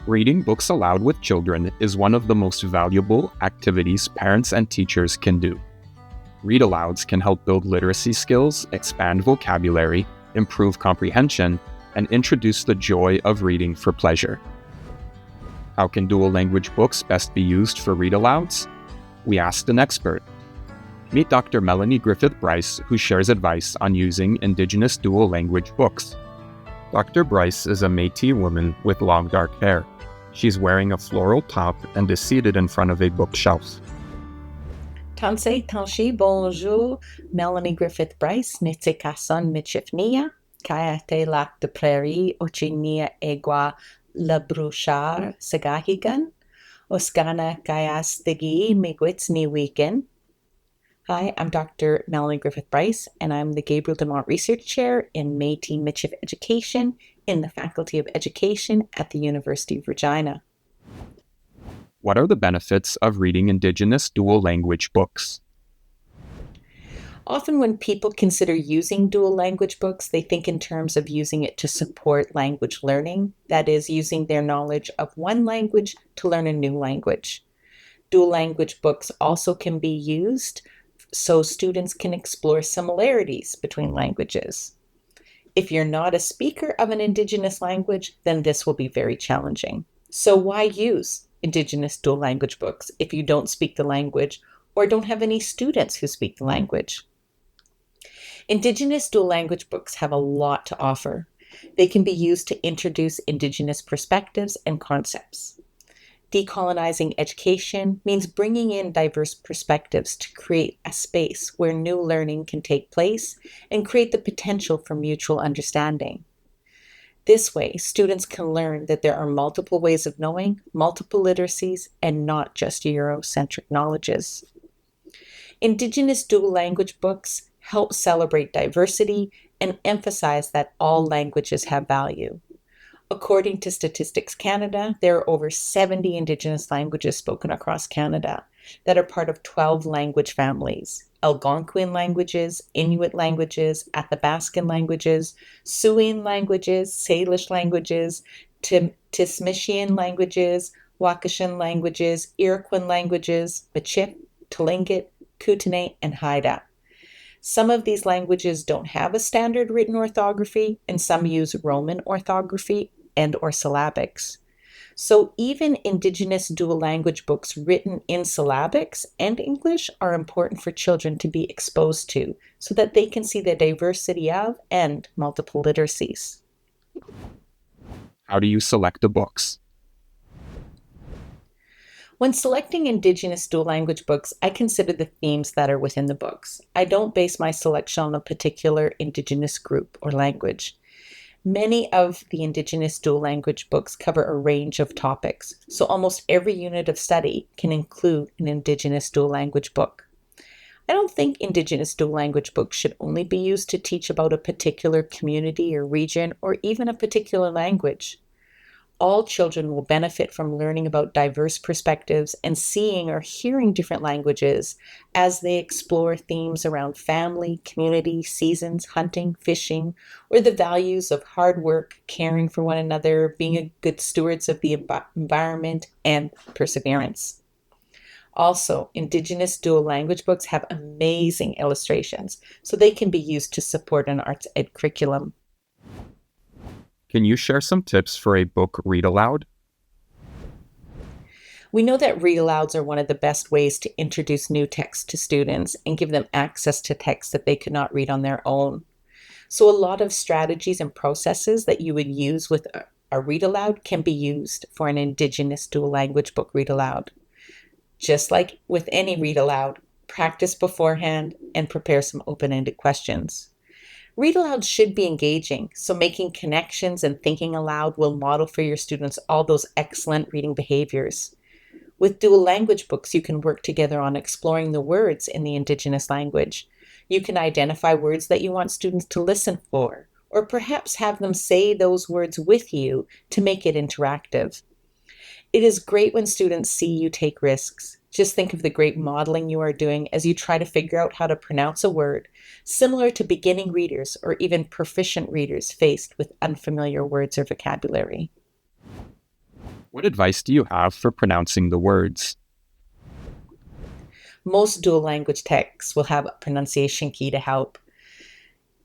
Reading books aloud with children is one of the most valuable activities parents and teachers can do. Read-alouds can help build literacy skills, expand vocabulary, improve comprehension, and introduce the joy of reading for pleasure. How can dual language books best be used for read-alouds? We asked an expert. Meet Dr. Melanie Griffith Brice, who shares advice on using Indigenous dual language books. Dr. Brice is a Métis woman with long dark hair. She's wearing a floral top and is seated in front of a bookshelf. Tansei Tanshi, bonjour, Melanie Griffith Brice, Nitsikason Michifnia, Kaya te lac de prairie, Ochinia egua la bruchar sagahigan, Oskana kayas digi migwits ni weekend. Hi, I'm Dr. Melanie Griffith Brice, and I'm the Gabriel Dumont Research Chair in Métis Michif Education in the Faculty of Education at the University of Regina. What are the benefits of reading Indigenous dual language books? Often when people consider using dual language books, they think in terms of using it to support language learning, that is, using their knowledge of one language to learn a new language. Dual language books also can be used so students can explore similarities between languages. If you're not a speaker of an Indigenous language, then this will be very challenging. So why use Indigenous dual language books if you don't speak the language or don't have any students who speak the language? Indigenous dual language books have a lot to offer. They can be used to introduce Indigenous perspectives and concepts. Decolonizing education means bringing in diverse perspectives to create a space where new learning can take place and create the potential for mutual understanding. This way, students can learn that there are multiple ways of knowing, multiple literacies, and not just Eurocentric knowledges. Indigenous dual language books help celebrate diversity and emphasize that all languages have value. According to Statistics Canada, there are over 70 Indigenous languages spoken across Canada that are part of 12 language families: Algonquin languages, Inuit languages, Athabascan languages, Siouan languages, Salish languages, Tismishian languages, Wakashan languages, Iroquois languages, Michif, Tlingit, Kootenai, and Haida. Some of these languages don't have a standard written orthography, and some use Roman orthography and or syllabics. So even Indigenous dual language books written in syllabics and English are important for children to be exposed to so that they can see the diversity of and multiple literacies. How do you select the books? When selecting Indigenous dual language books, I consider the themes that are within the books. I don't base my selection on a particular Indigenous group or language. Many of the Indigenous dual language books cover a range of topics, so almost every unit of study can include an Indigenous dual language book. I don't think Indigenous dual language books should only be used to teach about a particular community or region or even a particular language. All children will benefit from learning about diverse perspectives and seeing or hearing different languages as they explore themes around family, community, seasons, hunting, fishing, or the values of hard work, caring for one another, being good stewards of the environment, and perseverance. Also, Indigenous dual language books have amazing illustrations, so they can be used to support an arts ed curriculum. Can you share some tips for a book read-aloud? We know that read-alouds are one of the best ways to introduce new text to students and give them access to text that they could not read on their own. So a lot of strategies and processes that you would use with a read-aloud can be used for an Indigenous dual language book read-aloud. Just like with any read-aloud, practice beforehand and prepare some open-ended questions. Read-alouds should be engaging, so making connections and thinking aloud will model for your students all those excellent reading behaviors. With dual language books, you can work together on exploring the words in the Indigenous language. You can identify words that you want students to listen for, or perhaps have them say those words with you to make it interactive. It is great when students see you take risks. Just think of the great modeling you are doing as you try to figure out how to pronounce a word, similar to beginning readers or even proficient readers faced with unfamiliar words or vocabulary. What advice do you have for pronouncing the words? Most dual language texts will have a pronunciation key to help.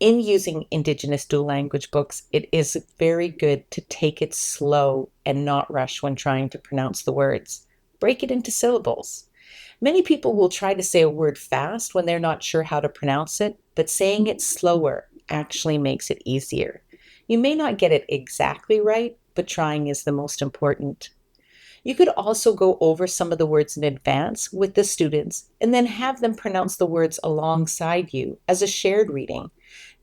In using Indigenous dual language books, it is very good to take it slow and not rush when trying to pronounce the words. Break it into syllables. Many people will try to say a word fast when they're not sure how to pronounce it, but saying it slower actually makes it easier. You may not get it exactly right, but trying is the most important. You could also go over some of the words in advance with the students and then have them pronounce the words alongside you as a shared reading.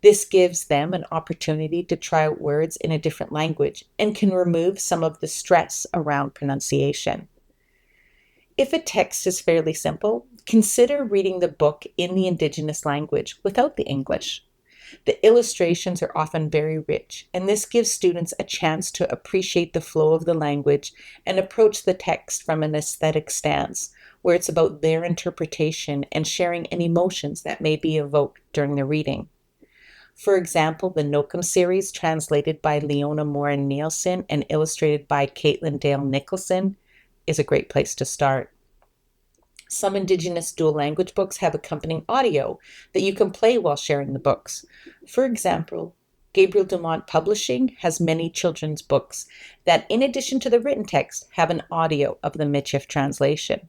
This gives them an opportunity to try out words in a different language and can remove some of the stress around pronunciation. If a text is fairly simple, consider reading the book in the Indigenous language without the English. The illustrations are often very rich, and this gives students a chance to appreciate the flow of the language and approach the text from an aesthetic stance, where it's about their interpretation and sharing any emotions that may be evoked during the reading. For example, the Nokum series, translated by Leona Morin Nielsen and illustrated by Caitlin Dale Nicholson, is a great place to start. Some Indigenous dual language books have accompanying audio that you can play while sharing the books. For example, Gabriel Dumont Publishing has many children's books that, in addition to the written text, have an audio of the Michif translation.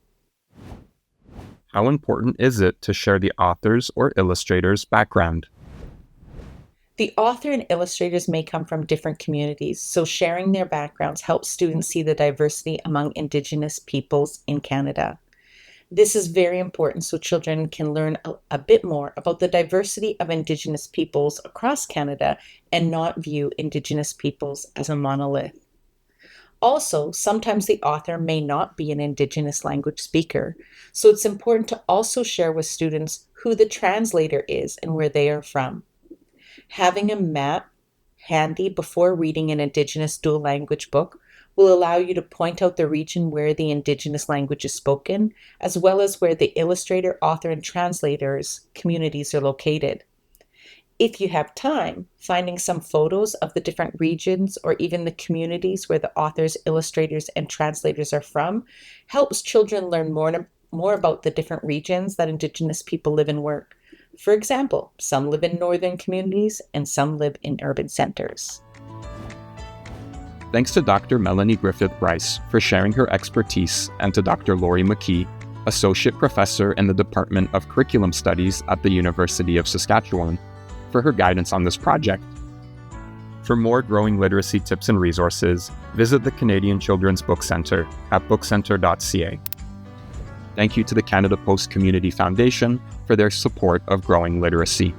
How important is it to share the author's or illustrator's background? The author and illustrators may come from different communities, so sharing their backgrounds helps students see the diversity among Indigenous peoples in Canada. This is very important so children can learn a bit more about the diversity of Indigenous peoples across Canada and not view Indigenous peoples as a monolith. Also, sometimes the author may not be an Indigenous language speaker, so it's important to also share with students who the translator is and where they are from. Having a map handy before reading an Indigenous dual language book will allow you to point out the region where the Indigenous language is spoken, as well as where the illustrator, author, and translators' communities are located. If you have time, finding some photos of the different regions or even the communities where the authors, illustrators, and translators are from helps children learn more about the different regions that Indigenous people live and work. For example, some live in northern communities and some live in urban centers. Thanks to Dr. Melanie Griffith Brice for sharing her expertise, and to Dr. Lori McKee, Associate Professor in the Department of Curriculum Studies at the University of Saskatchewan, for her guidance on this project. For more growing literacy tips and resources, visit the Canadian Children's Book Centre at bookcentre.ca. Thank you to the Canada Post Community Foundation for their support of growing literacy.